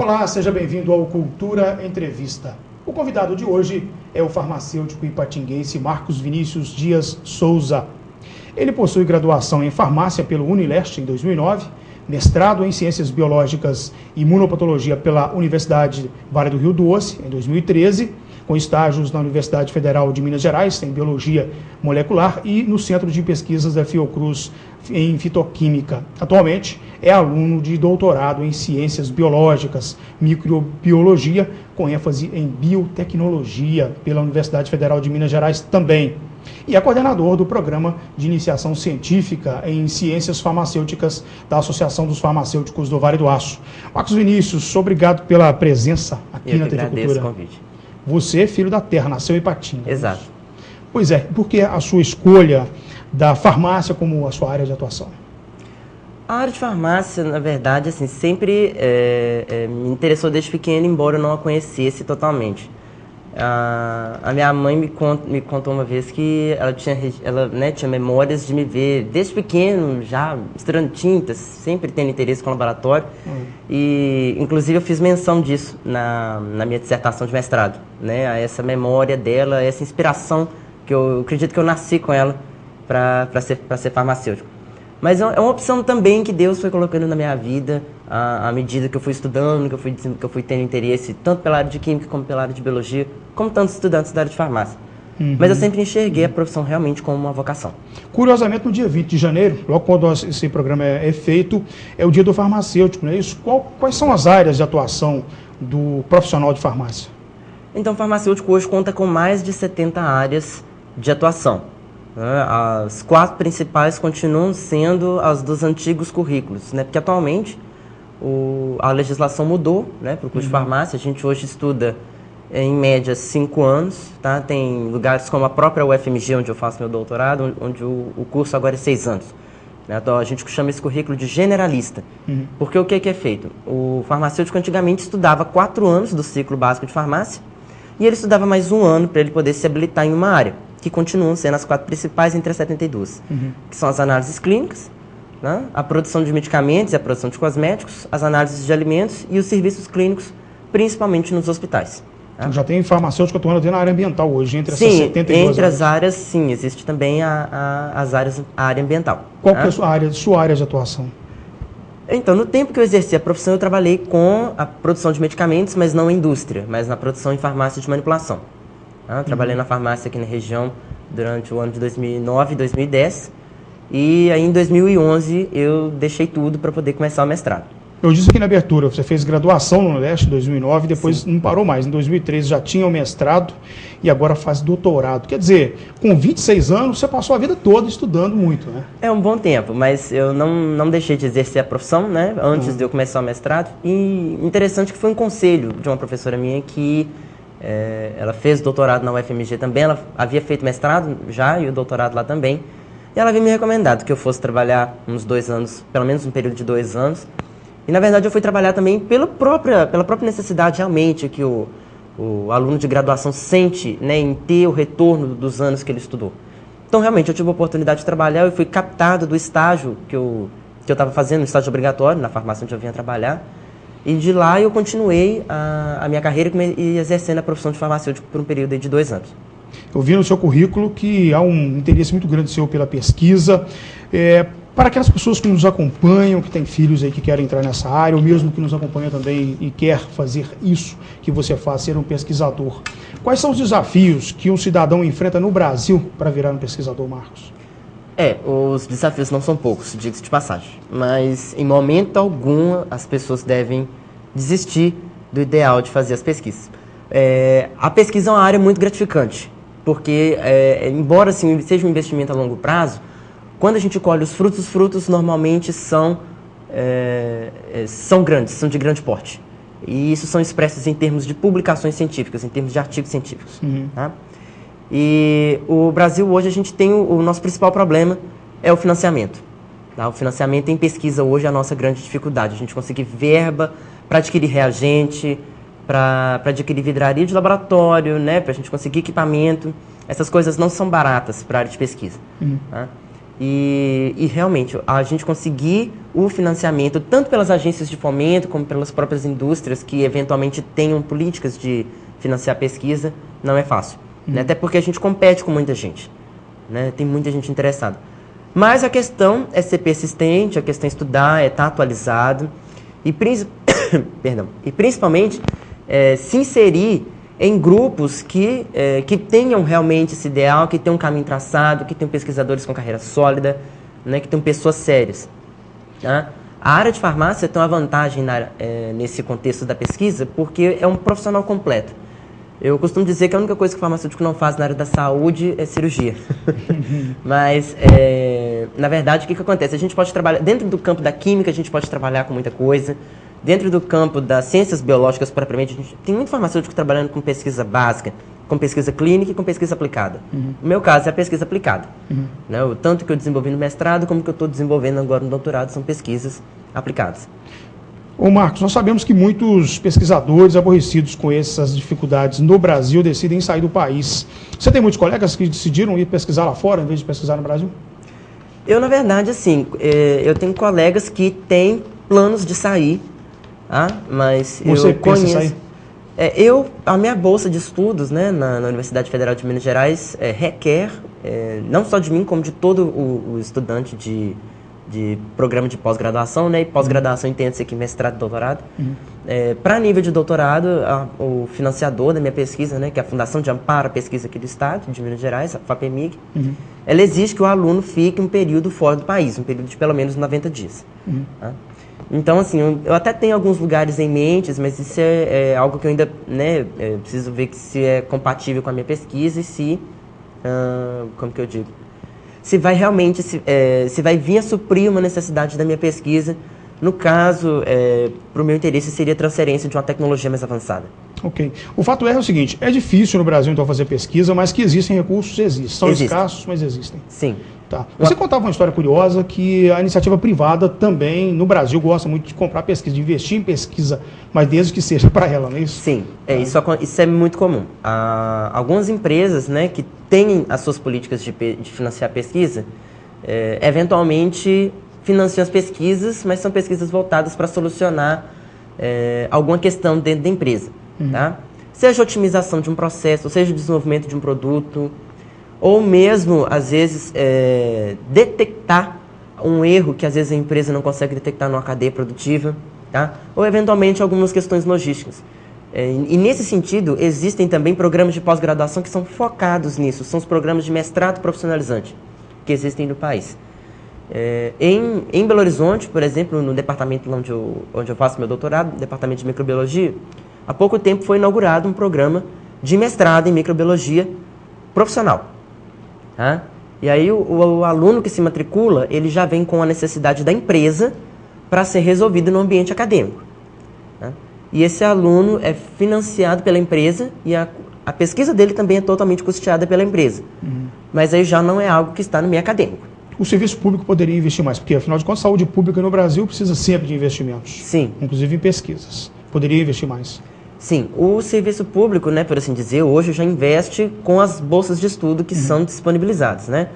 Olá, seja bem-vindo ao Cultura Entrevista. O convidado de hoje é o farmacêutico ipatinguense Marcos Vinícius Dias Souza. Ele possui graduação em farmácia pelo Unileste em 2009, mestrado em Ciências Biológicas e Imunopatologia pela Universidade Vale do Rio Doce em 2013, com estágios na Universidade Federal de Minas Gerais em Biologia Molecular e no Centro de Pesquisas da Fiocruz em Fitoquímica. Atualmente é aluno de doutorado em Ciências Biológicas, Microbiologia, com ênfase em Biotecnologia pela Universidade Federal de Minas Gerais também. E é coordenador do Programa de Iniciação Científica em Ciências Farmacêuticas da Associação dos Farmacêuticos do Vale do Aço. Marcos Vinícius, obrigado pela presença aqui na TV Cultura. Eu agradeço o convite. Você é filho da terra, nasceu em Ipatinga. Exato. Pois é, por que a sua escolha da farmácia como a sua área de atuação? A área de farmácia, na verdade, assim, sempre me interessou desde pequeno, embora eu não a conhecesse totalmente. A minha mãe me contou uma vez que ela tinha memórias de me ver desde pequeno, já misturando tintas, sempre tendo interesse com o laboratório. E, inclusive, eu fiz menção disso na minha dissertação de mestrado, né? A essa memória dela, essa inspiração, que eu acredito que eu nasci com ela para ser farmacêutico. Mas é uma opção também que Deus foi colocando na minha vida à medida que eu fui estudando, que eu fui tendo interesse tanto pela área de química como pela área de biologia, como tantos estudantes da área de farmácia. Mas eu sempre enxerguei a profissão realmente como uma vocação. Curiosamente, no dia 20 de janeiro, logo quando esse programa é feito, é o dia do farmacêutico, não é isso? Quais são as áreas de atuação do profissional de farmácia? Então, o farmacêutico hoje conta com mais de 70 áreas de atuação. As 4 principais continuam sendo as dos antigos currículos, né? Porque atualmente a legislação mudou, né, para o curso de farmácia. A gente hoje estuda em média 5 anos, tá? Tem lugares como a própria UFMG, onde eu faço meu doutorado, onde o curso agora é 6 anos. Né? Então a gente chama esse currículo de generalista. Porque o que é feito? O farmacêutico antigamente estudava 4 anos do ciclo básico de farmácia e ele estudava mais 1 ano para ele poder se habilitar em uma área, que continuam sendo as 4 principais entre as 72, que são as análises clínicas, né? A produção de medicamentos e a produção de cosméticos, as análises de alimentos e os serviços clínicos, principalmente nos hospitais. Então, já tem farmacêutico atuando até na área ambiental hoje, entre essas sim, 72 entre as áreas, sim, existe também a área ambiental. Qual que é a sua área de atuação? Então, no tempo que eu exerci a profissão, eu trabalhei com a produção de medicamentos, mas não em indústria, mas na produção em farmácia de manipulação. Eu trabalhei na farmácia aqui na região durante o ano de 2009 e 2010. E aí, em 2011, eu deixei tudo para poder começar o mestrado. Eu disse aqui na abertura, você fez graduação no Unileste em 2009, depois não parou mais. Em 2013 já tinha o mestrado e agora faz doutorado. Quer dizer, com 26 anos, você passou a vida toda estudando muito, né? É um bom tempo, mas eu não deixei de exercer a profissão, né? Antes de eu começar o mestrado. E interessante que foi um conselho de uma professora minha que ela fez doutorado na UFMG também, ela havia feito mestrado já e o doutorado lá também. E ela havia me recomendado que eu fosse trabalhar uns 2 anos, pelo menos um período de 2 anos. E, na verdade, eu fui trabalhar também pela própria necessidade, realmente, que o aluno de graduação sente, né, em ter o retorno dos anos que ele estudou. Então, realmente, eu tive a oportunidade de trabalhar, eu fui captado do estágio que eu estava fazendo, um estágio obrigatório, na farmácia onde eu vinha trabalhar. E de lá eu continuei a minha carreira e exercendo a profissão de farmacêutico por um período de 2 anos. Eu vi no seu currículo que há um interesse muito grande seu pela pesquisa. Para aquelas pessoas que nos acompanham, que têm filhos aí que querem entrar nessa área, ou mesmo que nos acompanham também e quer fazer isso que você faz, ser um pesquisador. Quais são os desafios que um cidadão enfrenta no Brasil para virar um pesquisador, Marcos? Os desafios não são poucos, diga-se de passagem. Mas, em momento algum, as pessoas devem desistir do ideal de fazer as pesquisas. A pesquisa é uma área muito gratificante, porque, embora assim, seja um investimento a longo prazo, quando a gente colhe os frutos normalmente são grandes, são de grande porte. E isso são expressos em termos de publicações científicas, em termos de artigos científicos. Tá? E o Brasil hoje a gente tem o nosso principal problema é o financiamento. Tá? O financiamento em pesquisa hoje é a nossa grande dificuldade. A gente conseguir verba para adquirir reagente, para adquirir vidraria de laboratório, né? Para a gente conseguir equipamento. Essas coisas não são baratas para a área de pesquisa. Tá? E realmente, a gente conseguir o financiamento, tanto pelas agências de fomento, como pelas próprias indústrias que eventualmente tenham políticas de financiar a pesquisa, não é fácil. Né? Até porque a gente compete com muita gente. Né? Tem muita gente interessada. Mas a questão é ser persistente, a questão é estudar, é estar atualizado. E, e principalmente, se inserir em grupos que tenham realmente esse ideal, que tenham um caminho traçado, que tenham pesquisadores com carreira sólida, né, que tenham pessoas sérias. Tá? A área de farmácia tem uma vantagem nesse contexto da pesquisa, porque é um profissional completo. Eu costumo dizer que a única coisa que o farmacêutico não faz na área da saúde é cirurgia. Mas, na verdade, o que acontece? A gente pode trabalhar, dentro do campo da química, a gente pode trabalhar com muita coisa. Dentro do campo das ciências biológicas, propriamente, a gente tem muito farmacêutico trabalhando com pesquisa básica, com pesquisa clínica e com pesquisa aplicada. No meu caso, é a pesquisa aplicada. Né? O tanto que eu desenvolvi no mestrado, como que eu estou desenvolvendo agora no doutorado, são pesquisas aplicadas. Ô Marcos, nós sabemos que muitos pesquisadores aborrecidos com essas dificuldades no Brasil decidem sair do país. Você tem muitos colegas que decidiram ir pesquisar lá fora, em vez de pesquisar no Brasil? Eu, na verdade, assim, eu tenho colegas que têm planos de sair. Mas você eu pensa conheço. Sair? A minha bolsa de estudos, né, na Universidade Federal de Minas Gerais requer, não só de mim, como de todo o estudante de programa de pós-graduação, né, e pós-graduação entende-se aqui mestrado e doutorado. Para nível de doutorado, o financiador da minha pesquisa, né, que é a Fundação de Amparo à Pesquisa aqui do Estado, de Minas Gerais, a FAPEMIG, ela exige que o aluno fique um período fora do país, um período de pelo menos 90 dias. Tá? Então, assim, eu até tenho alguns lugares em mente, mas isso é algo que eu ainda, né, preciso ver se é compatível com a minha pesquisa e se, como que eu digo, se vai realmente, se vai vir a suprir uma necessidade da minha pesquisa. No caso, para o meu interesse, seria a transferência de uma tecnologia mais avançada. Ok. O fato é o seguinte, é difícil no Brasil, então, fazer pesquisa, mas que existem recursos, existem. São escassos, mas existem. Sim. Tá. Você contava uma história curiosa que a iniciativa privada também, no Brasil, gosta muito de comprar pesquisa, de investir em pesquisa, mas desde que seja para ela, não é isso? Sim, isso é muito comum. Algumas empresas, né, que têm as suas políticas de financiar pesquisa, eventualmente financiam as pesquisas, mas são pesquisas voltadas para solucionar alguma questão dentro da empresa. Tá? Seja a otimização de um processo, seja o desenvolvimento de um produto, ou mesmo, às vezes, detectar um erro que, às vezes, a empresa não consegue detectar numa cadeia produtiva, tá? Ou, eventualmente, algumas questões logísticas. E, nesse sentido, existem também programas de pós-graduação que são focados nisso. São os programas de mestrado profissionalizante que existem no país. Em Belo Horizonte, por exemplo, no departamento onde eu faço meu doutorado, departamento de microbiologia, há pouco tempo foi inaugurado um programa de mestrado em microbiologia profissional. Tá? E aí o aluno que se matricula, ele já vem com a necessidade da empresa para ser resolvido no ambiente acadêmico. Tá? E esse aluno é financiado pela empresa e a pesquisa dele também é totalmente custeada pela empresa. Mas aí já não é algo que está no meio acadêmico. O serviço público poderia investir mais, porque, afinal de contas, a saúde pública no Brasil precisa sempre de investimentos. Sim. Inclusive em pesquisas. Poderia investir mais. Sim, o serviço público, né, por assim dizer, hoje já investe com as bolsas de estudo que são disponibilizadas, né?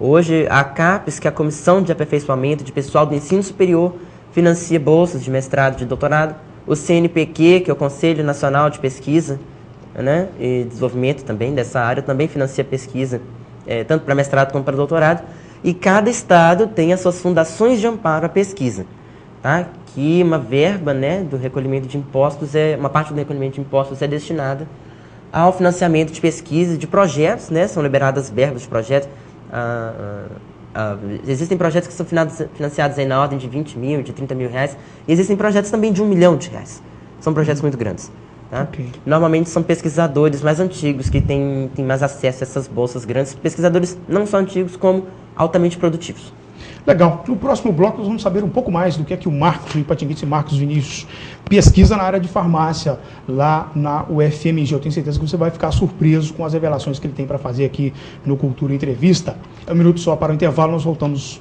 Hoje a CAPES, que é a Comissão de Aperfeiçoamento de Pessoal do Ensino Superior, financia bolsas de mestrado, de doutorado. O CNPq, que é o Conselho Nacional de Pesquisa, né, e Desenvolvimento também dessa área, também financia pesquisa, tanto para mestrado como para doutorado. E cada estado tem as suas fundações de amparo à pesquisa, tá? Que uma verba, né, do recolhimento de impostos, uma parte do recolhimento de impostos é destinada ao financiamento de pesquisa, de projetos, né, são liberadas verbas de projetos. Existem projetos que são financiados aí na ordem de 20 mil, de 30 mil reais, e existem projetos também de 1 milhão de reais. São projetos muito grandes. Tá? Normalmente são pesquisadores mais antigos que têm mais acesso a essas bolsas grandes, pesquisadores não só antigos, como altamente produtivos. Legal. No próximo bloco nós vamos saber um pouco mais do que é que o Marcos, o ipatinguense Marcos Vinícius, pesquisa na área de farmácia lá na UFMG. Eu tenho certeza que você vai ficar surpreso com as revelações que ele tem para fazer aqui no Cultura Entrevista. É um minuto só para o intervalo, nós voltamos.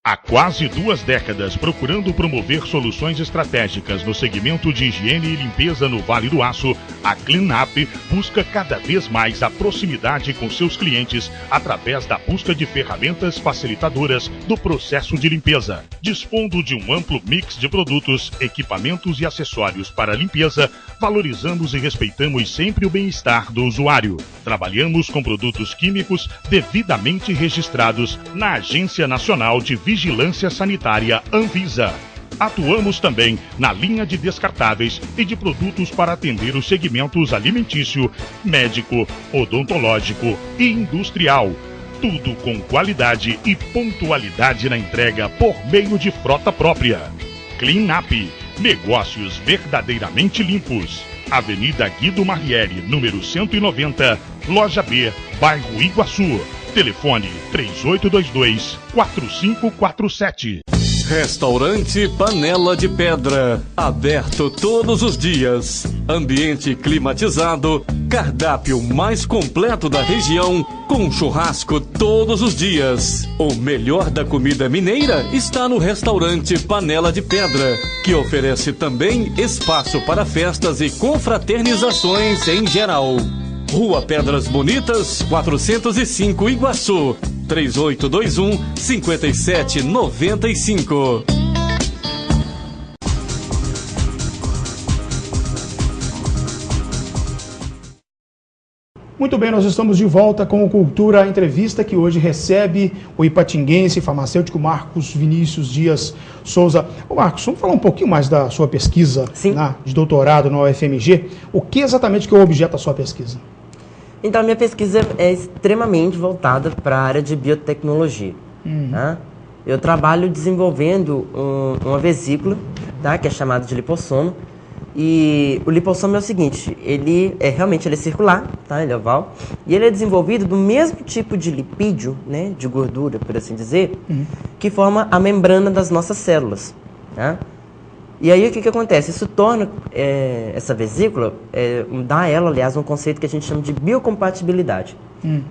A quase 2 décadas procurando promover soluções estratégicas no segmento de higiene e limpeza no Vale do Aço, a Cleanup busca cada vez mais a proximidade com seus clientes através da busca de ferramentas facilitadoras do processo de limpeza. Dispondo de um amplo mix de produtos, equipamentos e acessórios para limpeza, valorizamos e respeitamos sempre o bem-estar do usuário. Trabalhamos com produtos químicos devidamente registrados na Agência Nacional de Vigilância Sanitária Anvisa. Atuamos também na linha de descartáveis e de produtos para atender os segmentos alimentício, médico, odontológico e industrial. Tudo com qualidade e pontualidade na entrega por meio de frota própria. Cleanup, negócios verdadeiramente limpos. Avenida Guido Marrieri, número 190, Loja B, bairro Iguaçu. Telefone 3822-4547. Restaurante Panela de Pedra, aberto todos os dias. Ambiente climatizado, cardápio mais completo da região, com churrasco todos os dias. O melhor da comida mineira está no Restaurante Panela de Pedra, que oferece também espaço para festas e confraternizações em geral. Rua Pedras Bonitas, 405 Iguaçu, 3821-5795. Muito bem, nós estamos de volta com o Cultura Entrevista, que hoje recebe o ipatinguense farmacêutico Marcos Vinícius Dias Souza. Ô Marcos, vamos falar um pouquinho mais da sua pesquisa de doutorado na UFMG. O que exatamente que é o objeto da sua pesquisa? Então, a minha pesquisa é extremamente voltada para a área de biotecnologia. Tá? Eu trabalho desenvolvendo uma vesícula, tá? Que é chamada de lipossomo. E o lipossomo é o seguinte, ele é circular, tá? Ele é oval, e ele é desenvolvido do mesmo tipo de lipídio, né? De gordura, por assim dizer, que forma a membrana das nossas células. Tá? E aí o que acontece? Isso torna essa vesícula, dá a ela, aliás, um conceito que a gente chama de biocompatibilidade.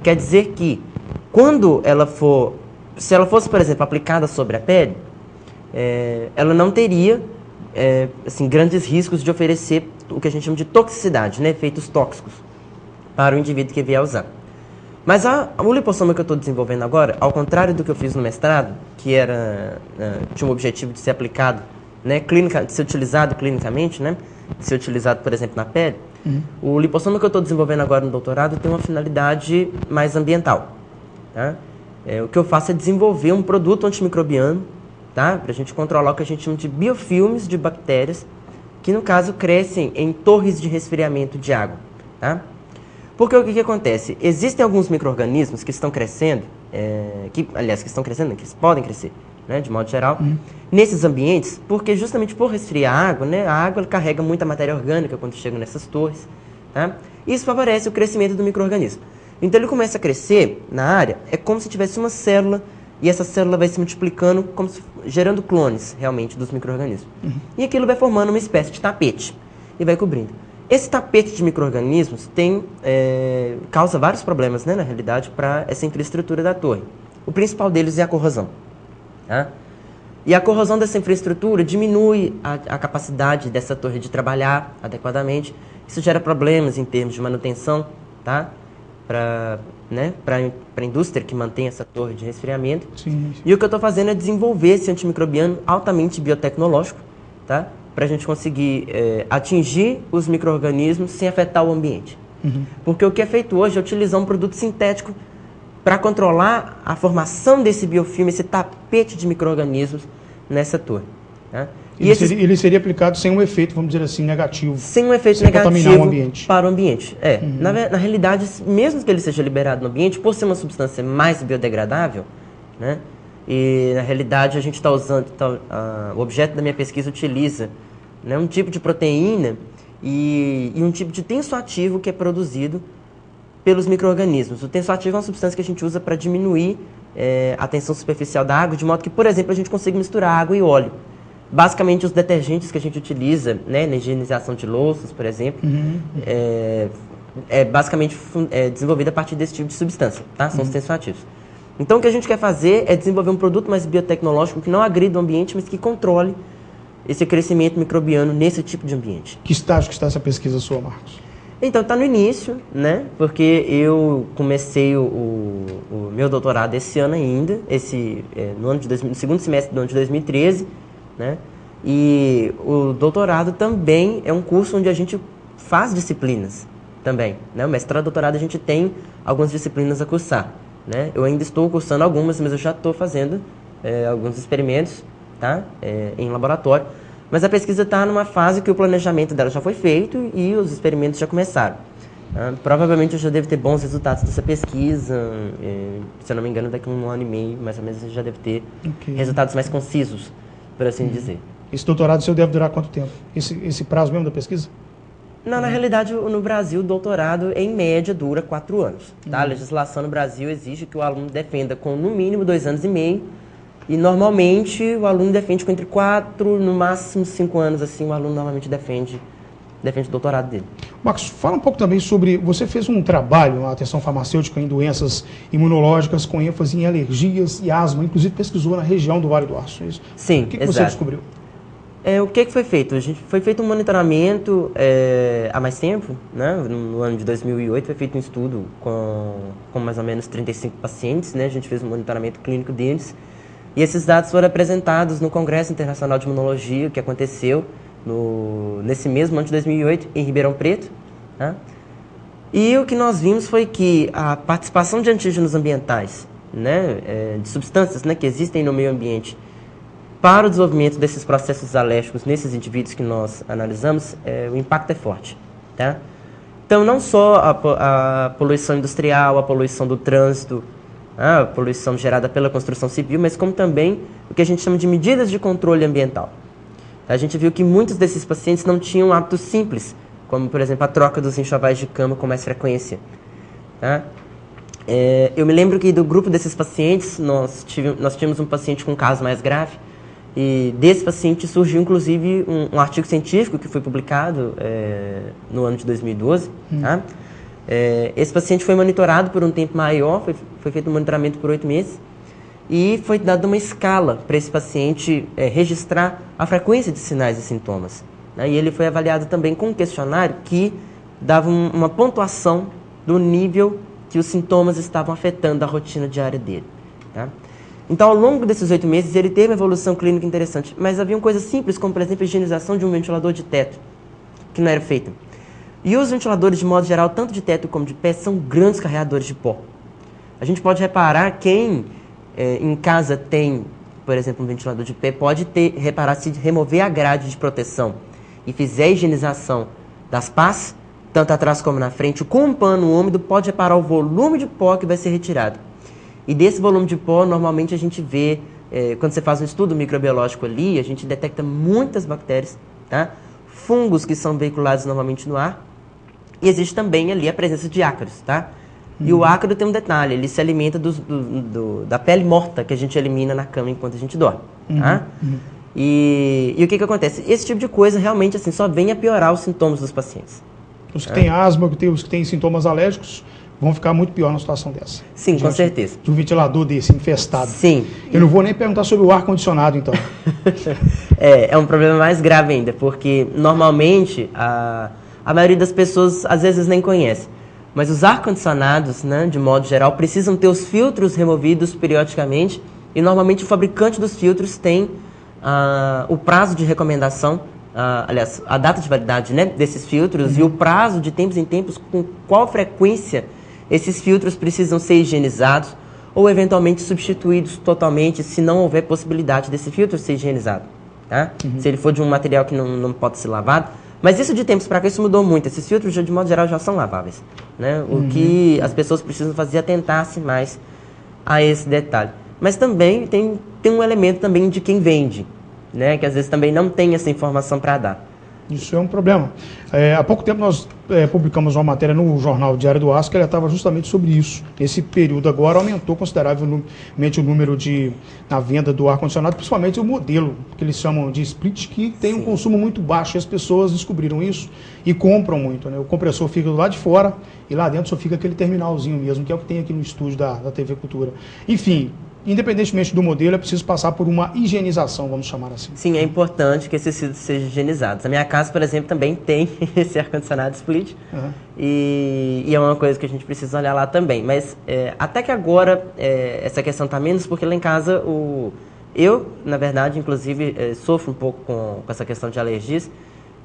Quer dizer que quando ela se ela fosse, por exemplo, aplicada sobre a pele, ela não teria grandes riscos de oferecer o que a gente chama de toxicidade, né? Efeitos tóxicos para o indivíduo que vier a usar. Mas o lipossomo que eu estou desenvolvendo agora, ao contrário do que eu fiz no mestrado, que tinha o objetivo de ser aplicado, né, de ser utilizado clinicamente, né, de ser utilizado, por exemplo, na pele, o lipossomo que eu estou desenvolvendo agora no doutorado tem uma finalidade mais ambiental. Tá? O que eu faço é desenvolver um produto antimicrobiano, tá, para a gente controlar o que a gente chama de biofilmes de bactérias, que no caso crescem em torres de resfriamento de água. Tá? Porque o que acontece? Existem alguns micro-organismos que estão crescendo, que podem crescer, né, de modo geral, nesses ambientes, porque justamente por resfriar a água, né, a água carrega muita matéria orgânica quando chega nessas torres, tá? Isso favorece o crescimento do micro-organismo. Então ele começa a crescer na área, é como se tivesse uma célula, e essa célula vai se multiplicando, gerando clones, realmente, dos micro-organismos. E aquilo vai formando uma espécie de tapete, e vai cobrindo. Esse tapete de micro-organismos causa vários problemas, né, na realidade, para essa infraestrutura da torre. O principal deles é a corrosão. Tá? E a corrosão dessa infraestrutura diminui a capacidade dessa torre de trabalhar adequadamente. Isso gera problemas em termos de manutenção, tá? Para a indústria que mantém essa torre de resfriamento. Sim. E o que eu estou fazendo é desenvolver esse antimicrobiano altamente biotecnológico, tá? Para a gente conseguir atingir os micro-organismos sem afetar o ambiente. Porque o que é feito hoje é utilizar um produto sintético para controlar a formação desse biofilme, esse tapete de micro-organismos nessa torre. Tá? Ele seria aplicado sem um efeito, vamos dizer assim, negativo. Sem um efeito negativo para o ambiente. Na realidade, mesmo que ele seja liberado no ambiente, por ser uma substância mais biodegradável, né, e na realidade a gente está usando, o objeto da minha pesquisa utiliza, né, um tipo de proteína e um tipo de tensoativo que é produzido pelos micro-organismos. O tensoativo é uma substância que a gente usa para diminuir a tensão superficial da água, de modo que, por exemplo, a gente consiga misturar água e óleo. Basicamente, os detergentes que a gente utiliza, né, na higienização de louças, por exemplo, basicamente desenvolvido a partir desse tipo de substância, tá? São os tensoativos. Então, o que a gente quer fazer é desenvolver um produto mais biotecnológico que não agrida o ambiente, mas que controle esse crescimento microbiano nesse tipo de ambiente. Que estágio que está essa pesquisa sua, Marcos? Então, está no início, né? Porque eu comecei o meu doutorado esse ano ainda, no segundo semestre do ano de 2013, né? E o doutorado também é um curso onde a gente faz disciplinas também, né? O mestrado e doutorado a gente tem algumas disciplinas a cursar, né? Eu ainda estou cursando algumas, mas eu já estou fazendo alguns experimentos, tá? Em laboratório. Mas a pesquisa está numa fase que o planejamento dela já foi feito e os experimentos já começaram. Provavelmente eu já devo ter bons resultados dessa pesquisa, se eu não me engano, daqui a 1 ano e meio, mais ou menos, eu já devo ter resultados mais concisos, por assim dizer. Esse doutorado seu deve durar quanto tempo? Esse prazo mesmo da pesquisa? Não, na realidade, no Brasil, o doutorado, em média, dura 4 anos. Tá? A legislação no Brasil exige que o aluno defenda com, no mínimo, 2 anos e meio. E, normalmente, o aluno defende com entre 4, no máximo 5 anos, assim, o aluno normalmente defende o doutorado dele. Marcos, fala um pouco também sobre... Você fez um trabalho, uma atenção farmacêutica em doenças imunológicas com ênfase em alergias e asma, inclusive pesquisou na região do Vale do Aço. Isso? Sim, o que você descobriu? O que foi feito? Foi feito um monitoramento há mais tempo, né? No ano de 2008 foi feito um estudo com mais ou menos 35 pacientes, né? A gente fez um monitoramento clínico deles. E esses dados foram apresentados no Congresso Internacional de Imunologia, que aconteceu nesse mesmo ano de 2008, em Ribeirão Preto. Tá? E o que nós vimos foi que a participação de antígenos ambientais, né, de substâncias, né, que existem no meio ambiente, para o desenvolvimento desses processos alérgicos nesses indivíduos que nós analisamos, o impacto é forte. Tá? Então, não só a poluição industrial, a poluição do trânsito, a poluição gerada pela construção civil, mas como também o que a gente chama de medidas de controle ambiental. A gente viu que muitos desses pacientes não tinham hábitos simples, como, por exemplo, a troca dos enxovais de cama com mais frequência. Tá? Eu me lembro que do grupo desses pacientes, nós tínhamos um paciente com um caso mais grave, e desse paciente surgiu, inclusive, um artigo científico que foi publicado no ano de 2012, tá? Esse paciente foi monitorado por um tempo maior, foi feito um monitoramento por 8 meses, e foi dada uma escala para esse paciente registrar a frequência de sinais e sintomas. Né? E ele foi avaliado também com um questionário que dava uma pontuação do nível que os sintomas estavam afetando a rotina diária dele. Tá? Então, ao longo desses 8 meses, ele teve uma evolução clínica interessante, mas havia coisas simples, como, por exemplo, a higienização de um ventilador de teto, que não era feita. E os ventiladores, de modo geral, tanto de teto como de pé, são grandes carregadores de pó. A gente pode reparar, quem em casa tem, por exemplo, um ventilador de pé, pode reparar se remover a grade de proteção e fizer a higienização das pás, tanto atrás como na frente, com um pano úmido, pode reparar o volume de pó que vai ser retirado. E desse volume de pó, normalmente a gente vê, quando você faz um estudo microbiológico ali, a gente detecta muitas bactérias, tá? Fungos que são veiculados normalmente no ar, e existe também ali a presença de ácaros, tá? E o ácaro tem um detalhe, ele se alimenta da pele morta que a gente elimina na cama enquanto a gente dorme, tá? E o que acontece? Esse tipo de coisa realmente assim, só vem a piorar os sintomas dos pacientes. Os que têm asma, os que têm sintomas alérgicos, vão ficar muito pior na situação dessa. Sim, com certeza. De um ventilador desse, infestado. Sim. Eu não vou nem perguntar sobre o ar-condicionado, então. É um problema mais grave ainda, porque normalmente a maioria das pessoas às vezes nem conhece. Mas os ar-condicionados, né, de modo geral, precisam ter os filtros removidos periodicamente, e normalmente o fabricante dos filtros tem o prazo de recomendação, aliás, a data de validade, né, desses filtros, e o prazo de tempos em tempos, com qual frequência esses filtros precisam ser higienizados ou eventualmente substituídos totalmente, se não houver possibilidade desse filtro ser higienizado. Tá? Se ele for de um material que não pode ser lavado. Mas isso de tempos para cá, isso mudou muito. Esses filtros, de modo geral, já são laváveis. Né? O que as pessoas precisam fazer é atentar-se mais a esse detalhe. Mas também tem um elemento também de quem vende, né? Que às vezes também não tem essa informação para dar. Isso é um problema. Há pouco tempo nós publicamos uma matéria no jornal Diário do Aço que ela estava justamente sobre isso. Esse período agora aumentou consideravelmente o número na venda do ar-condicionado, principalmente o modelo que eles chamam de split, que tem um consumo muito baixo, e as pessoas descobriram isso e compram muito, né? O compressor fica do lado de fora e lá dentro só fica aquele terminalzinho mesmo, que é o que tem aqui no estúdio da TV Cultura. Enfim, independentemente do modelo, é preciso passar por uma higienização, vamos chamar assim. Sim, é importante que esses filtros sejam higienizados. A minha casa, por exemplo, também tem esse ar-condicionado split. E é uma coisa que a gente precisa olhar lá também. Mas até que agora essa questão está menos, porque lá em casa eu, na verdade, inclusive, sofro um pouco com essa questão de alergias.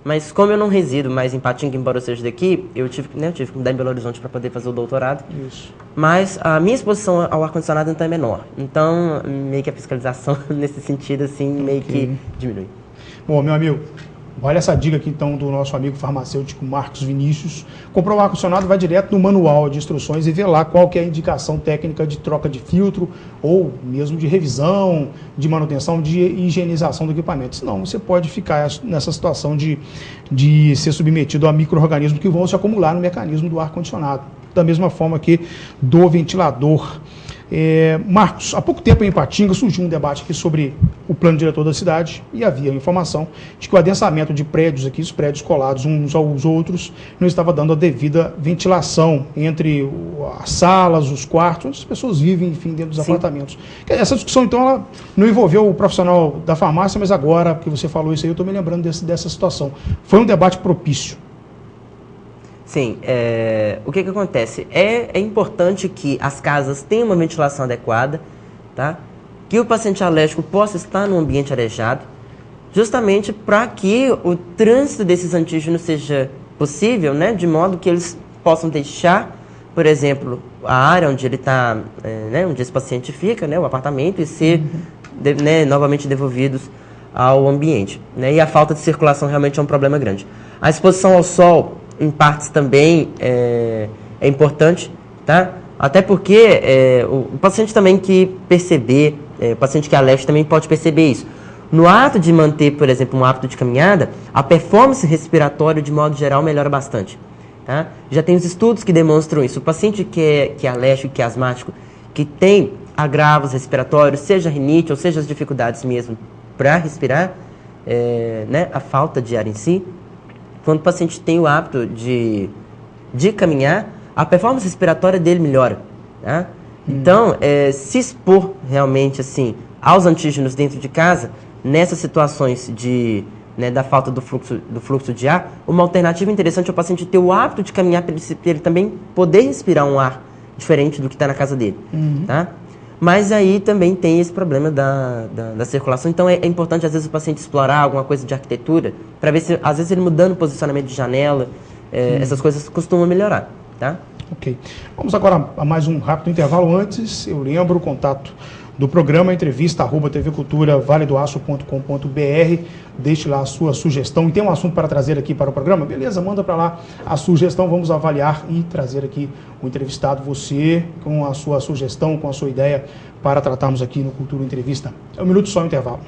Mas como eu não resido mais em Patinga, embora eu seja daqui, eu tive que mudar em Belo Horizonte para poder fazer o doutorado. Isso. Mas a minha exposição ao ar-condicionado então é menor. Então, meio que a fiscalização nesse sentido, assim, meio que diminui. Bom, meu amigo, olha essa dica aqui então do nosso amigo farmacêutico Marcos Vinícius. Comprou o ar-condicionado, vai direto no manual de instruções e vê lá qual que é a indicação técnica de troca de filtro ou mesmo de revisão, de manutenção, de higienização do equipamento. Senão você pode ficar nessa situação de ser submetido a micro-organismos que vão se acumular no mecanismo do ar-condicionado. Da mesma forma que do ventilador. Marcos, há pouco tempo em Ipatinga surgiu um debate aqui sobre o plano diretor da cidade e havia informação de que o adensamento de prédios aqui, os prédios colados uns aos outros, não estava dando a devida ventilação entre as salas, os quartos, as pessoas vivem, enfim, dentro dos apartamentos. Essa discussão, então, ela não envolveu o profissional da farmácia, mas agora que você falou isso aí, eu estou me lembrando dessa situação. Foi um debate propício. Sim, o que acontece? É importante que as casas tenham uma ventilação adequada, tá? Que o paciente alérgico possa estar num ambiente arejado, justamente para que o trânsito desses antígenos seja possível, né? De modo que eles possam deixar, por exemplo, a área onde ele está, onde esse paciente fica, né? O apartamento, e ser novamente devolvidos ao ambiente. Né? E a falta de circulação realmente é um problema grande. A exposição ao sol, em partes também é importante, tá? Até porque o paciente também que perceber, o paciente que é alérgico também pode perceber isso. No ato de manter, por exemplo, um hábito de caminhada, a performance respiratória, de modo geral, melhora bastante. Tá? Já tem os estudos que demonstram isso. O paciente que é alérgico, que é asmático, que tem agravos respiratórios, seja rinite ou seja as dificuldades mesmo para respirar, a falta de ar em si, quando o paciente tem o hábito de caminhar, a performance respiratória dele melhora. Tá? Então, se expor realmente assim, aos antígenos dentro de casa, nessas situações da falta do fluxo de ar, uma alternativa interessante é o paciente ter o hábito de caminhar para ele também poder respirar um ar diferente do que está na casa dele. Tá? Mas aí também tem esse problema da circulação. Então é importante, às vezes, o paciente explorar alguma coisa de arquitetura para ver se, às vezes, ele mudando o posicionamento de janela, essas coisas costumam melhorar. Tá? Ok. Vamos agora a mais um rápido intervalo. Antes, eu lembro o contato do programa, entrevista, tvcultura.valedoaço.com.br. Deixe lá a sua sugestão. E tem um assunto para trazer aqui para o programa? Beleza, manda para lá a sugestão. Vamos avaliar e trazer aqui o entrevistado, você, com a sua sugestão, com a sua ideia, para tratarmos aqui no Cultura Entrevista. É um minuto só o intervalo.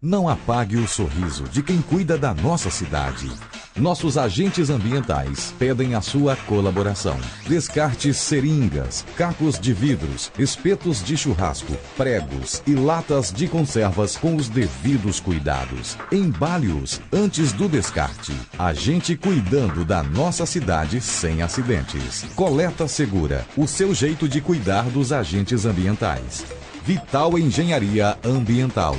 Não apague o sorriso de quem cuida da nossa cidade. Nossos agentes ambientais pedem a sua colaboração. Descarte seringas, cacos de vidros, espetos de churrasco, pregos e latas de conservas com os devidos cuidados. Embale-os antes do descarte. A gente cuidando da nossa cidade sem acidentes. Coleta Segura, o seu jeito de cuidar dos agentes ambientais. Vital Engenharia Ambiental.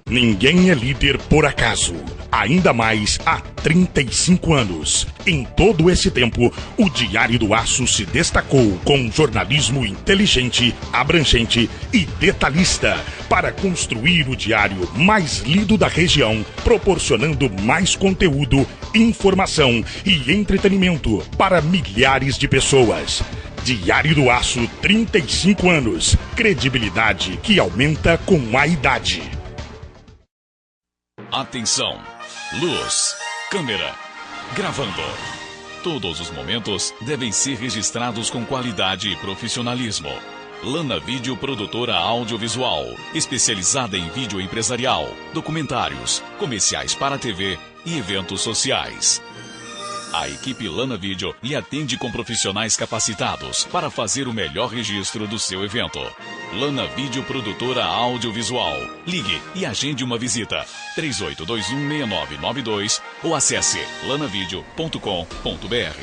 Ninguém é líder por acaso. Ainda mais há 35 anos. Em todo esse tempo, o Diário do Aço se destacou com jornalismo inteligente, abrangente e detalhista para construir o diário mais lido da região, proporcionando mais conteúdo, informação e entretenimento para milhares de pessoas. Diário do Aço, 35 anos. Credibilidade que aumenta com a idade. Atenção, luz, câmera, gravando. Todos os momentos devem ser registrados com qualidade e profissionalismo. Lana Vídeo Produtora Audiovisual, especializada em vídeo empresarial, documentários, comerciais para TV e eventos sociais. A equipe Lana Vídeo lhe atende com profissionais capacitados para fazer o melhor registro do seu evento. Lana Vídeo Produtora Audiovisual. Ligue e agende uma visita. 38216992 ou acesse lanavideo.com.br.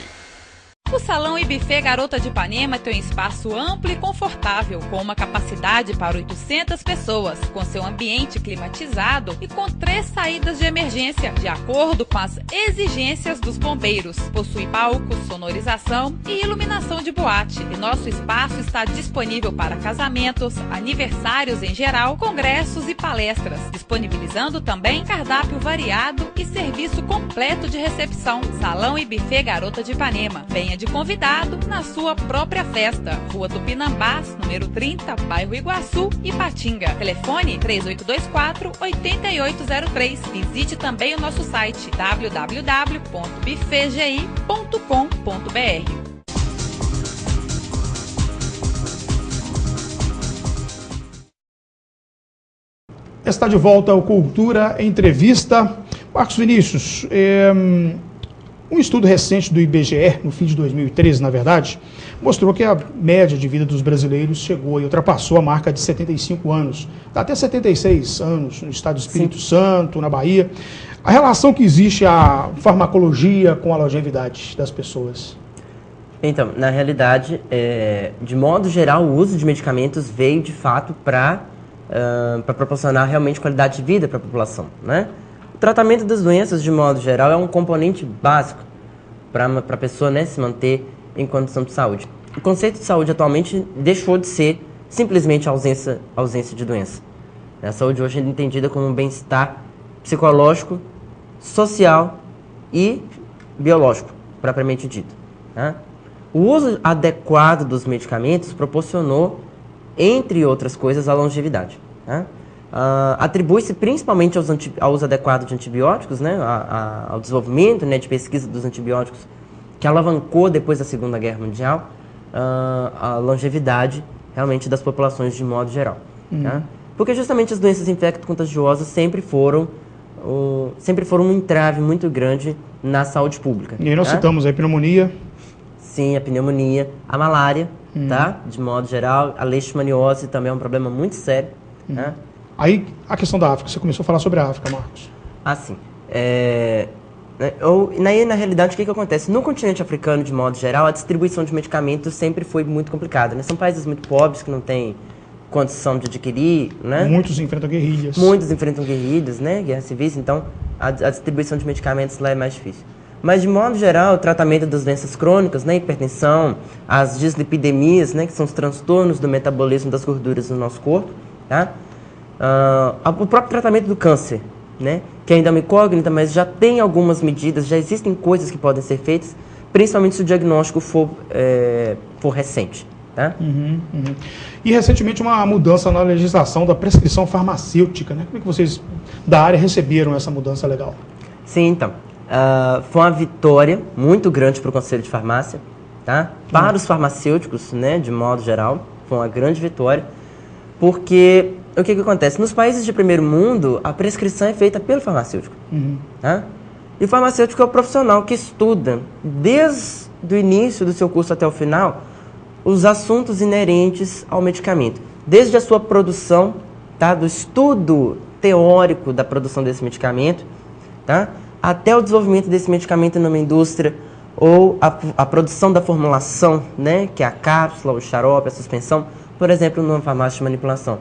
O Salão e Buffet Garota de Ipanema tem um espaço amplo e confortável, com uma capacidade para 800 pessoas, com seu ambiente climatizado e com 3 saídas de emergência, de acordo com as exigências dos bombeiros. Possui palcos, sonorização e iluminação de boate. E nosso espaço está disponível para casamentos, aniversários em geral, congressos e palestras, disponibilizando também cardápio variado e serviço completo de recepção. Salão e Buffet Garota de Ipanema. Venha de convidado na sua própria festa. Rua Tupinambás, número 30, bairro Iguaçu, Ipatinga. Telefone 3824-8803. Visite também o nosso site www.buffetgi.com.br. Está de volta ao Cultura Entrevista. Marcos Vinícius, um estudo recente do IBGE, no fim de 2013, na verdade, mostrou que a média de vida dos brasileiros chegou e ultrapassou a marca de 75 anos. Dá até 76 anos no estado do Espírito Santo, na Bahia. A relação que existe a farmacologia com a longevidade das pessoas? Então, na realidade, de modo geral, o uso de medicamentos veio, de fato, para proporcionar realmente qualidade de vida para a população, né? O tratamento das doenças, de modo geral, é um componente básico para a pessoa, né, se manter em condição de saúde. O conceito de saúde atualmente deixou de ser simplesmente ausência de doença. A saúde hoje é entendida como um bem-estar psicológico, social e biológico, propriamente dito, né? O uso adequado dos medicamentos proporcionou, entre outras coisas, a longevidade, né? Atribui-se principalmente ao uso adequado de antibióticos, né, ao desenvolvimento, né, de pesquisa dos antibióticos, que alavancou, depois da Segunda Guerra Mundial, a longevidade realmente das populações de modo geral. Né? Porque justamente as doenças infecto-contagiosas sempre foram um entrave muito grande na saúde pública. E aí nós citamos a pneumonia. Sim, a pneumonia, a malária, tá? De modo geral, a leishmaniose também é um problema muito sério, né? Aí, a questão da África, você começou a falar sobre a África, Marcos. Ah, sim. Na realidade, o que acontece? No continente africano, de modo geral, a distribuição de medicamentos sempre foi muito complicada, né? São países muito pobres, que não têm condição de adquirir, né? Muitos enfrentam guerrilhas. Muitos enfrentam guerrilhas, né? Guerras civis, então a distribuição de medicamentos lá é mais difícil. Mas, de modo geral, o tratamento das doenças crônicas, né? Hipertensão, as dislipidemias, né? Que são os transtornos do metabolismo das gorduras no nosso corpo, tá? O próprio tratamento do câncer, né, que ainda é uma incógnita, mas já tem algumas medidas, já existem coisas que podem ser feitas, principalmente se o diagnóstico for recente. Tá? E recentemente uma mudança na legislação da prescrição farmacêutica, né? Como é que vocês da área receberam essa mudança legal? Sim, então, foi uma vitória muito grande para o Conselho de Farmácia, tá? Para os farmacêuticos, né, de modo geral, foi uma grande vitória, porque o que acontece? Nos países de primeiro mundo, a prescrição é feita pelo farmacêutico. Tá? E o farmacêutico é o profissional que estuda, desde o início do seu curso até o final, os assuntos inerentes ao medicamento. Desde a sua produção, tá? Do estudo teórico da produção desse medicamento, tá? Até o desenvolvimento desse medicamento numa indústria, ou a produção da formulação, né? Que é a cápsula, o xarope, a suspensão, por exemplo, numa farmácia de manipulação.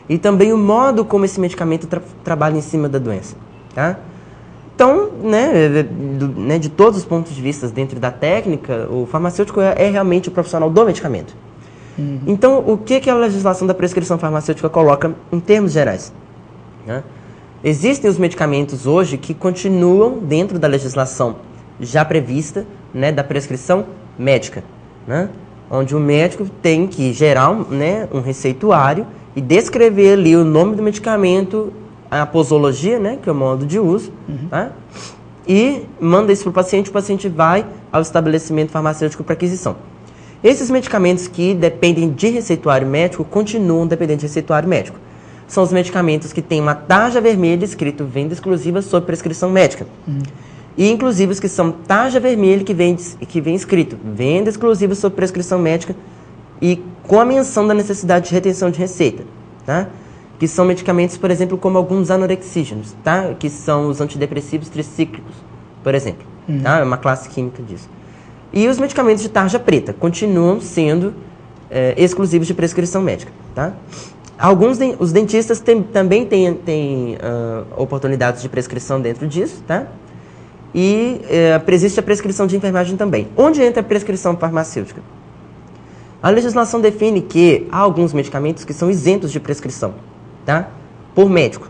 E também o modo como esse medicamento trabalha em cima da doença. Tá? Então, de todos os pontos de vista dentro da técnica, o farmacêutico é realmente o profissional do medicamento. Então, o que a legislação da prescrição farmacêutica coloca em termos gerais? Né? Existem os medicamentos hoje que continuam dentro da legislação já prevista, né, da prescrição médica, né? Onde o médico tem que gerar um receituário e descrever ali o nome do medicamento, a posologia, né, que é o modo de uso, tá? E manda isso para o paciente vai ao estabelecimento farmacêutico para aquisição. Esses medicamentos que dependem de receituário médico continuam dependendo de receituário médico. São os medicamentos que têm uma tarja vermelha escrito venda exclusiva sob prescrição médica. E inclusive os que são tarja vermelha que vem escrito venda exclusiva sob prescrição médica e com a menção da necessidade de retenção de receita, tá? Que são medicamentos, por exemplo, como alguns anorexígenos, tá? Que são os antidepressivos tricíclicos, por exemplo. Tá? É uma classe química disso. E os medicamentos de tarja preta continuam sendo exclusivos de prescrição médica, tá? Os dentistas também têm oportunidades de prescrição dentro disso, tá? E existe a prescrição de enfermagem também. Onde entra a prescrição farmacêutica? A legislação define que há alguns medicamentos que são isentos de prescrição, tá? Por médico.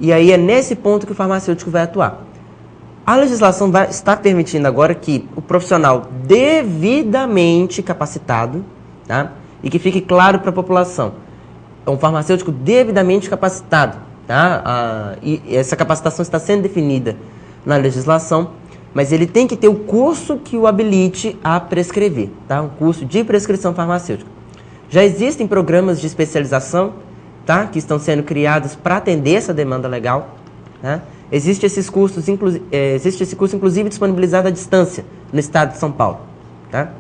E aí é nesse ponto que o farmacêutico vai atuar. A legislação está permitindo agora que o profissional devidamente capacitado, tá? E que fique claro para a população, é um farmacêutico devidamente capacitado, tá? E essa capacitação está sendo definida na legislação, mas ele tem que ter o curso que o habilite a prescrever, tá? Um curso de prescrição farmacêutica. Já existem programas de especialização, tá? Que estão sendo criados para atender essa demanda legal, tá? Existe esse curso, inclusive, disponibilizado à distância no estado de São Paulo, tá?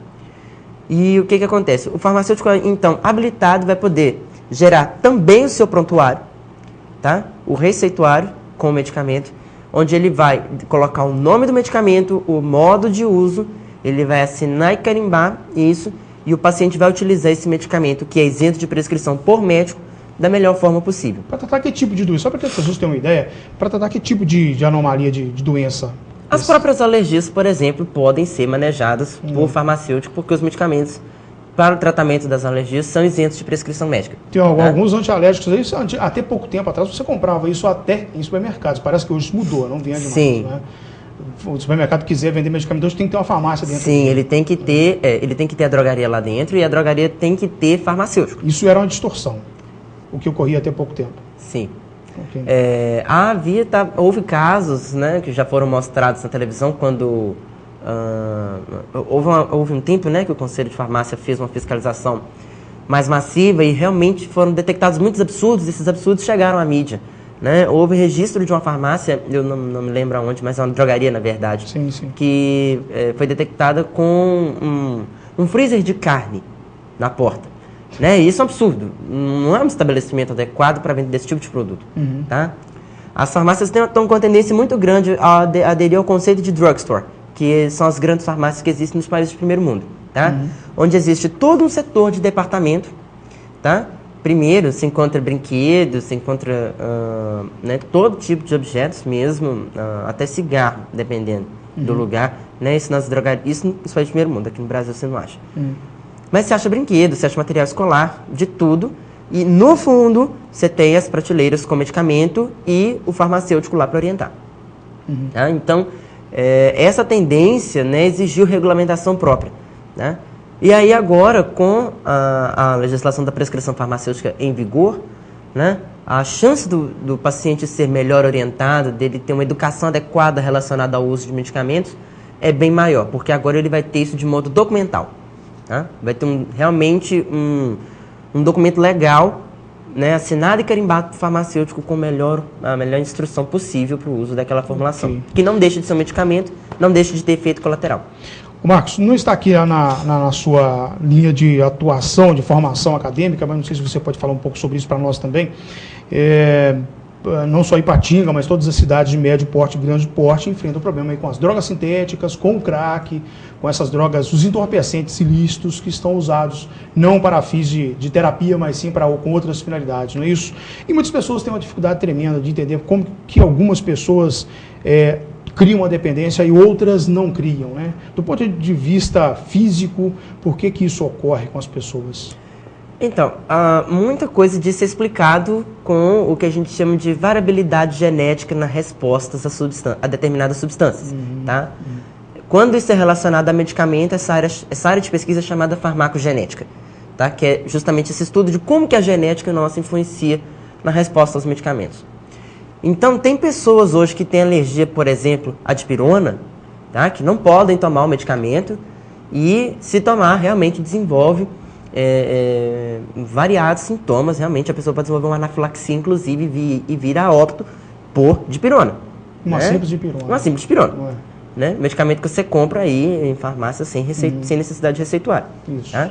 E o que acontece? O farmacêutico, então, habilitado vai poder gerar também o seu prontuário, tá? O receituário com o medicamento, onde ele vai colocar o nome do medicamento, o modo de uso, ele vai assinar e carimbar isso, e o paciente vai utilizar esse medicamento, que é isento de prescrição por médico, da melhor forma possível. Para tratar que tipo de doença? Só para que as pessoas tenham uma ideia, para tratar que tipo de anomalia de doença? As próprias alergias, por exemplo, podem ser manejadas por farmacêutico, porque os medicamentos para o tratamento das alergias são isentos de prescrição médica. Tem alguns antialérgicos aí, até pouco tempo atrás você comprava isso até em supermercados. Parece que hoje isso mudou, não vende mais. Sim. Né? O supermercado quiser vender medicamento, hoje tem que ter uma farmácia dentro. Sim, ele tem que ter a drogaria lá dentro e a drogaria tem que ter farmacêutico. Isso era uma distorção, o que ocorria até pouco tempo. Sim. Okay. Houve casos, né, que já foram mostrados na televisão quando houve um tempo, né, que o Conselho de Farmácia fez uma fiscalização mais massiva e realmente foram detectados muitos absurdos. Esses absurdos chegaram à mídia, né? Houve registro de uma farmácia, eu não me lembro aonde, mas é uma drogaria na verdade, sim. Que foi detectada com um freezer de carne na porta. Né? Isso é um absurdo. Não é um estabelecimento adequado para vender esse tipo de produto. Tá? As farmácias estão com uma tendência muito grande a aderir ao conceito de drugstore, que são as grandes farmácias que existem nos países do primeiro mundo. Tá? Onde existe todo um setor de departamento. Tá? Primeiro, se encontra brinquedos, se encontra né, todo tipo de objetos mesmo, até cigarro, dependendo do lugar. Né? Isso nas drogarias, isso nos países do primeiro mundo. Aqui no Brasil você não acha. Mas você acha brinquedo, você acha material escolar, de tudo. E no fundo, você tem as prateleiras com medicamento e o farmacêutico lá para orientar. Tá? Então, essa tendência, né, exigiu regulamentação própria. Né? E aí agora, com a legislação da prescrição farmacêutica em vigor, né, a chance do paciente ser melhor orientado, dele ter uma educação adequada relacionada ao uso de medicamentos, é bem maior, porque agora ele vai ter isso de modo documental. Tá? Vai ter realmente um documento legal, né, assinado e carimbado por farmacêutico com a melhor instrução possível para o uso daquela formulação. Que não deixa de ser um medicamento, não deixa de ter efeito colateral. O Marcos, não está aqui na sua linha de atuação, de formação acadêmica, mas não sei se você pode falar um pouco sobre isso para nós também. Não só Ipatinga, mas todas as cidades de médio porte e grande porte enfrentam o problema aí com as drogas sintéticas, com o crack, com essas drogas, os entorpecentes ilícitos que estão usados não para fins de terapia, mas sim com outras finalidades, não é isso? E muitas pessoas têm uma dificuldade tremenda de entender como que algumas pessoas criam uma dependência e outras não criam, né? Do ponto de vista físico, por que isso ocorre com as pessoas? Então, muita coisa disso é explicado com o que a gente chama de variabilidade genética nas respostas a determinadas substâncias. Tá? Quando isso é relacionado a medicamento, essa área de pesquisa é chamada farmacogenética, tá? Que é justamente esse estudo de como que a genética nossa influencia na resposta aos medicamentos. Então, tem pessoas hoje que têm alergia, por exemplo, à dipirona, tá? Que não podem tomar o medicamento e se tomar realmente desenvolve variados sintomas, realmente a pessoa pode desenvolver uma anafilaxia, inclusive, e vir a óbito por dipirona. Uma simples dipirona. Uma simples dipirona. Né? Medicamento que você compra aí em farmácia sem necessidade de receituário. Isso. Tá?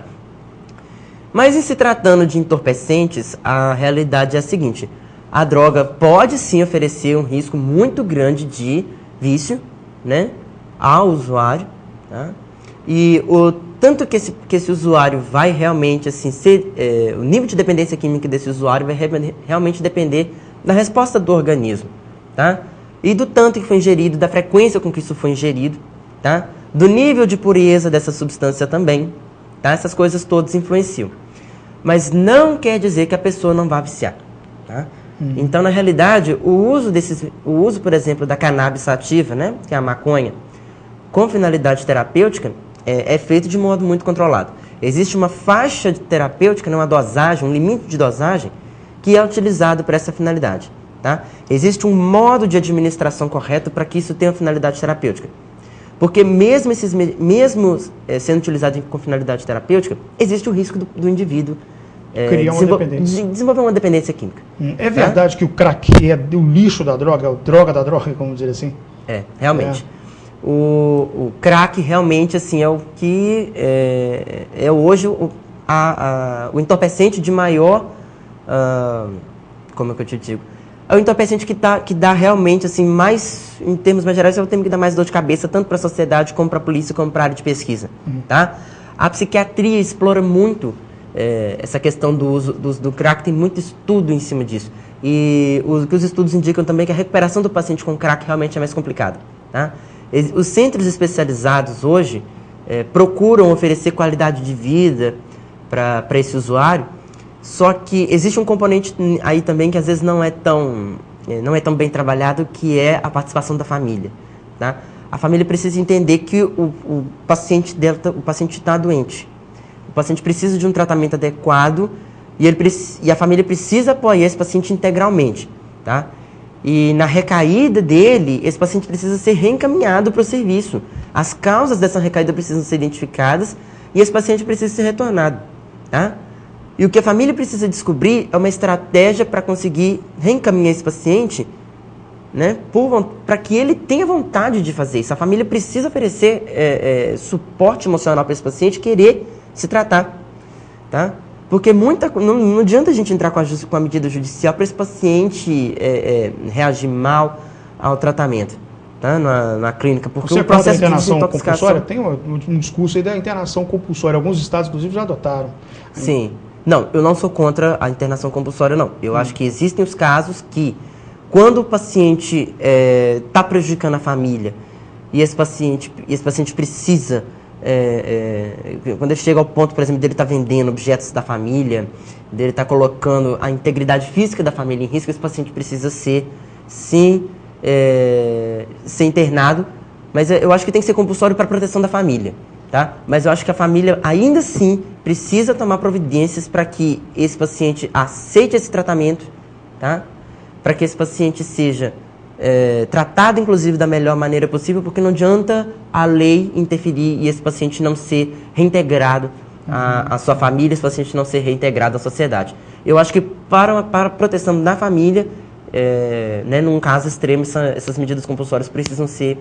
Mas em se tratando de entorpecentes, a realidade é a seguinte: a droga pode sim oferecer um risco muito grande de vício, né, ao usuário, tá? E tanto que esse usuário vai realmente assim o nível de dependência química desse usuário vai realmente depender da resposta do organismo, tá? E do tanto que foi ingerido, da frequência com que isso foi ingerido, tá? Do nível de pureza dessa substância também, tá? Essas coisas todas influenciam. Mas não quer dizer que a pessoa não vá viciar, tá? Então, na realidade, o uso, por exemplo, da cannabis sativa, né, que é a maconha, com finalidade terapêutica, é feito de modo muito controlado. Existe uma faixa terapêutica, uma dosagem, um limite de dosagem, que é utilizado para essa finalidade. Tá? Existe um modo de administração correto para que isso tenha uma finalidade terapêutica. Porque mesmo sendo utilizado com finalidade terapêutica, existe o risco do indivíduo desenvolver uma dependência química. É verdade que o crack é o lixo da droga, é o droga da droga, como dizer assim? Realmente. O crack realmente assim, é o que é hoje o entorpecente de maior... como é que eu te digo? É o entorpecente que dá realmente, assim, mais, em termos mais gerais, é o termo que dá mais dor de cabeça, tanto para a sociedade, como para a polícia, como para a área de pesquisa. Tá? A psiquiatria explora muito essa questão do uso do crack, tem muito estudo em cima disso. E os estudos indicam também que a recuperação do paciente com crack realmente é mais complicada. Tá? Os centros especializados hoje procuram oferecer qualidade de vida para esse usuário, só que existe um componente aí também que às vezes não é tão bem trabalhado, que é a participação da família. Tá? A família precisa entender que o paciente está doente. O paciente precisa de um tratamento adequado e a família precisa apoiar esse paciente integralmente. Tá? E na recaída dele, esse paciente precisa ser reencaminhado para o serviço. As causas dessa recaída precisam ser identificadas e esse paciente precisa ser retornado. Tá? E o que a família precisa descobrir é uma estratégia para conseguir reencaminhar esse paciente, né, para que ele tenha vontade de fazer isso. A família precisa oferecer suporte emocional para esse paciente querer se tratar. Tá? Porque não adianta a gente entrar com a medida judicial para esse paciente reagir mal ao tratamento, tá? na clínica. Porque o processo de internação compulsória, tem um discurso aí da internação compulsória. Alguns estados, inclusive, já adotaram. Sim. Não, eu não sou contra a internação compulsória, não. Eu acho que existem os casos que, quando o paciente está prejudicando a família e esse paciente precisa... quando ele chega ao ponto, por exemplo, dele estar vendendo objetos da família, dele estar colocando a integridade física da família em risco, esse paciente precisa ser internado, mas eu acho que tem que ser compulsório para a proteção da família, tá? Mas eu acho que a família ainda assim precisa tomar providências para que esse paciente aceite esse tratamento, tá? Para que esse paciente seja tratado, inclusive, da melhor maneira possível, porque não adianta a lei interferir e esse paciente não ser reintegrado à sua família, esse paciente não ser reintegrado à sociedade. Eu acho que para a proteção da família, num caso extremo, essas medidas compulsórias precisam ser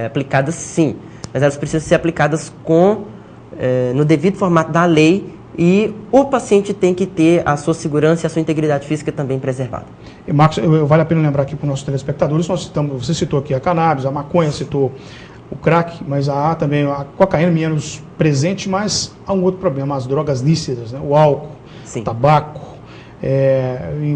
aplicadas sim, mas elas precisam ser aplicadas no devido formato da lei, e o paciente tem que ter a sua segurança e a sua integridade física também preservada. E Marcos, vale a pena lembrar aqui para os nossos telespectadores, você citou aqui a cannabis, a maconha, citou o crack, mas há também a cocaína menos presente, mas há um outro problema, as drogas lícitas, né? O álcool, o tabaco, e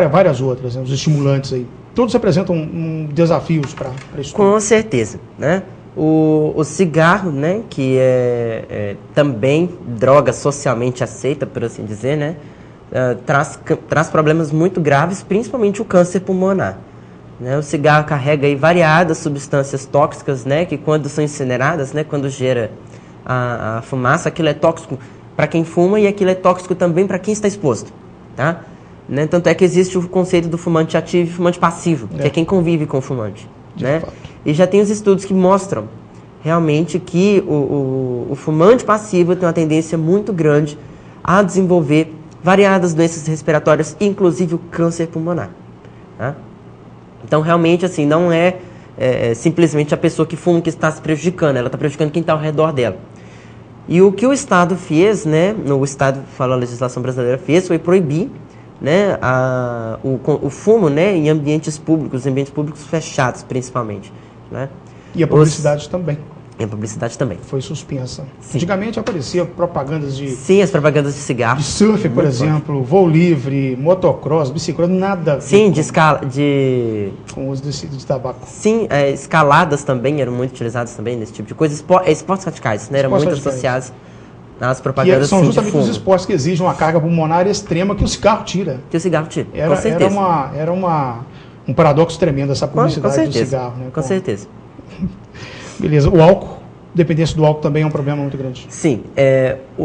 várias outras, né? Os estimulantes aí. Todos representam desafios para isso. Com certeza, né? O cigarro, né, que é também droga socialmente aceita, por assim dizer, né, traz problemas muito graves, principalmente o câncer pulmonar. Né? O cigarro carrega aí variadas substâncias tóxicas, né, que quando são incineradas, né, quando gera a fumaça, aquilo é tóxico para quem fuma e aquilo é tóxico também para quem está exposto. Tá? Né? Tanto é que existe o conceito do fumante ativo e fumante passivo, que é quem convive com o fumante. Né? E já tem os estudos que mostram realmente que o fumante passivo tem uma tendência muito grande a desenvolver variadas doenças respiratórias, inclusive o câncer pulmonar. Tá? Então, realmente, assim, não é simplesmente a pessoa que fuma que está se prejudicando, ela está prejudicando quem está ao redor dela. E o que o Estado fez, né, o Estado, a legislação brasileira fez, foi proibir, né, o fumo, né, em ambientes públicos fechados, principalmente. Né? E a publicidade também. E a publicidade também. Foi suspensa. Sim. Antigamente aparecia propagandas de... Sim, as propagandas de cigarro. De surf, por exemplo, voo livre, motocross, bicicleta, nada. Sim, com o uso de tabaco. Sim, escaladas também eram muito utilizadas também nesse tipo de coisa. Esportes radicais, né? Eram muito associados às propagandas. São justamente os esportes que exigem uma carga pulmonar extrema que o cigarro tira. Que o cigarro tira, com certeza. Era um paradoxo tremendo essa publicidade do cigarro. Né? Com certeza. Beleza. O álcool, dependência do álcool também é um problema muito grande. Sim.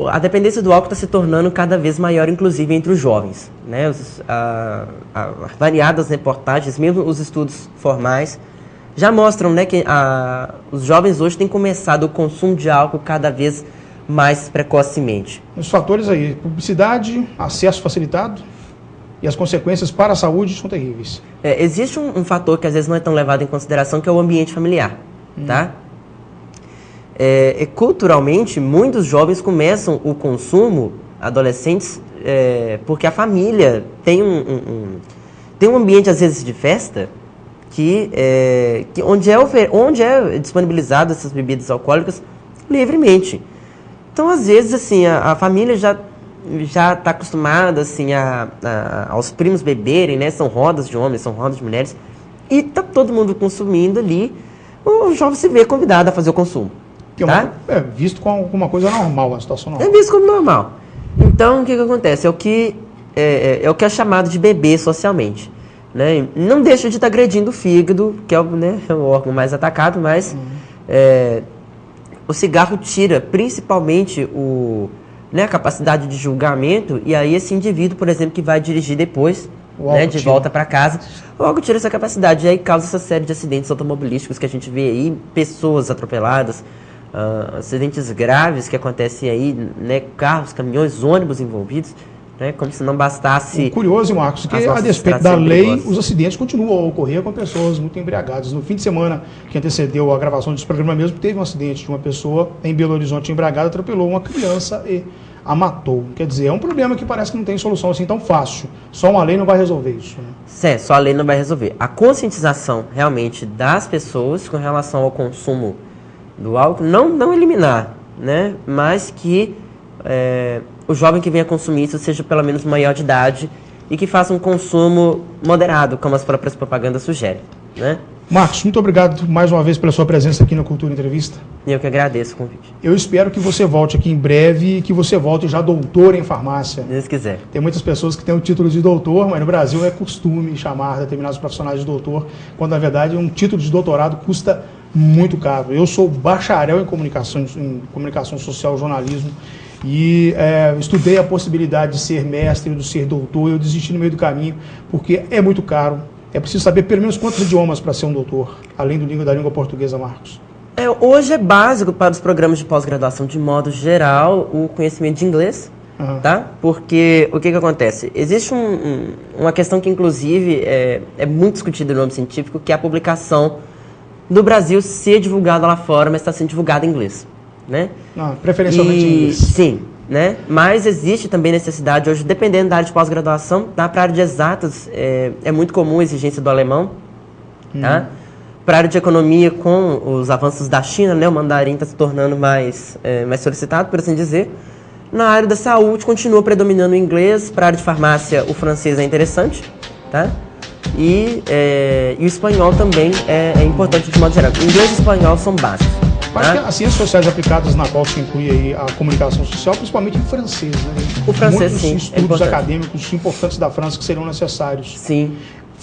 A dependência do álcool está se tornando cada vez maior, inclusive entre os jovens. Né? Variadas reportagens, mesmo os estudos formais, já mostram, né, que os jovens hoje têm começado o consumo de álcool cada vez mais precocemente. Os fatores aí, publicidade, acesso facilitado e as consequências para a saúde são terríveis. Existe um fator que às vezes não é tão levado em consideração, que é o ambiente familiar. Tá? Culturalmente, muitos jovens começam o consumo, adolescentes, porque a família tem um ambiente, às vezes, de festa, onde é disponibilizado essas bebidas alcoólicas livremente. Então, às vezes, assim, a família já está acostumada, assim, aos primos beberem, né? São rodas de homens, são rodas de mulheres, e está todo mundo consumindo ali. O jovem se vê convidado a fazer o consumo. Tá? É visto como uma coisa normal, uma situação normal. É visto como normal. Então, o que acontece? É o que é chamado de beber socialmente. Né? Não deixa de estar agredindo o fígado, que é o órgão mais atacado, mas o cigarro tira principalmente a capacidade de julgamento, e aí esse indivíduo, por exemplo, que vai dirigir depois, de volta para casa, logo tira essa capacidade, e aí causa essa série de acidentes automobilísticos que a gente vê aí, pessoas atropeladas, acidentes graves que acontecem aí, né, carros, caminhões, ônibus envolvidos, né, como se não bastasse... O curioso, Marcos, que a despeito da lei, os acidentes continuam a ocorrer com pessoas muito embriagadas. No fim de semana que antecedeu a gravação desse programa mesmo, teve um acidente de uma pessoa em Belo Horizonte embriagada, atropelou uma criança e a matou. Quer dizer, é um problema que parece que não tem solução assim tão fácil. Só uma lei não vai resolver isso. Né? Só a lei não vai resolver. A conscientização realmente das pessoas com relação ao consumo do álcool, não eliminar, né? Mas que o jovem que venha consumir isso seja pelo menos maior de idade e que faça um consumo moderado, como as próprias propagandas sugerem. Né? Marcos, muito obrigado mais uma vez pela sua presença aqui no Cultura Entrevista. Eu que agradeço o convite. Eu espero que você volte aqui em breve e que você volte já doutor em farmácia. Se Deus quiser. Tem muitas pessoas que têm o título de doutor, mas no Brasil é costume chamar determinados profissionais de doutor, quando na verdade um título de doutorado custa muito caro. Eu sou bacharel em comunicação social e jornalismo e estudei a possibilidade de ser mestre, de ser doutor. Eu desisti no meio do caminho porque é muito caro. É preciso saber pelo menos quantos idiomas para ser um doutor, além da língua portuguesa, Marcos. Hoje é básico para os programas de pós-graduação, de modo geral, o conhecimento de inglês, tá? Porque o que acontece? Existe uma questão que, inclusive, é muito discutida no âmbito científico, que é a publicação do Brasil ser divulgada lá fora, mas está sendo divulgada em inglês, né? Preferencialmente em inglês. Sim. Né? Mas existe também necessidade hoje, dependendo da área de pós-graduação, para a área de exatas é muito comum a exigência do alemão, tá? Para a área de economia, com os avanços da China, né, o mandarim está se tornando mais solicitado, por assim dizer. Na área da saúde continua predominando o inglês, para a área de farmácia o francês é interessante, tá? E o espanhol também é importante de modo geral. O inglês e o espanhol são básicos. Acho que as ciências sociais aplicadas, na qual se inclui aí a comunicação social, principalmente em francês, né? O francês, sim, estudos acadêmicos importantes da França que seriam necessários. Sim.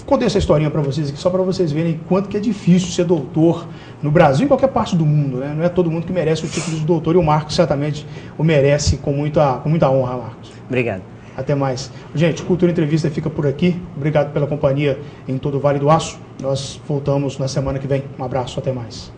Contei essa historinha para vocês aqui, só para vocês verem quanto que é difícil ser doutor no Brasil e em qualquer parte do mundo, né? Não é todo mundo que merece o título de doutor, e o Marcos certamente o merece com muita honra, Marcos. Obrigado. Até mais. Gente, Cultura Entrevista fica por aqui. Obrigado pela companhia em todo o Vale do Aço. Nós voltamos na semana que vem. Um abraço, até mais.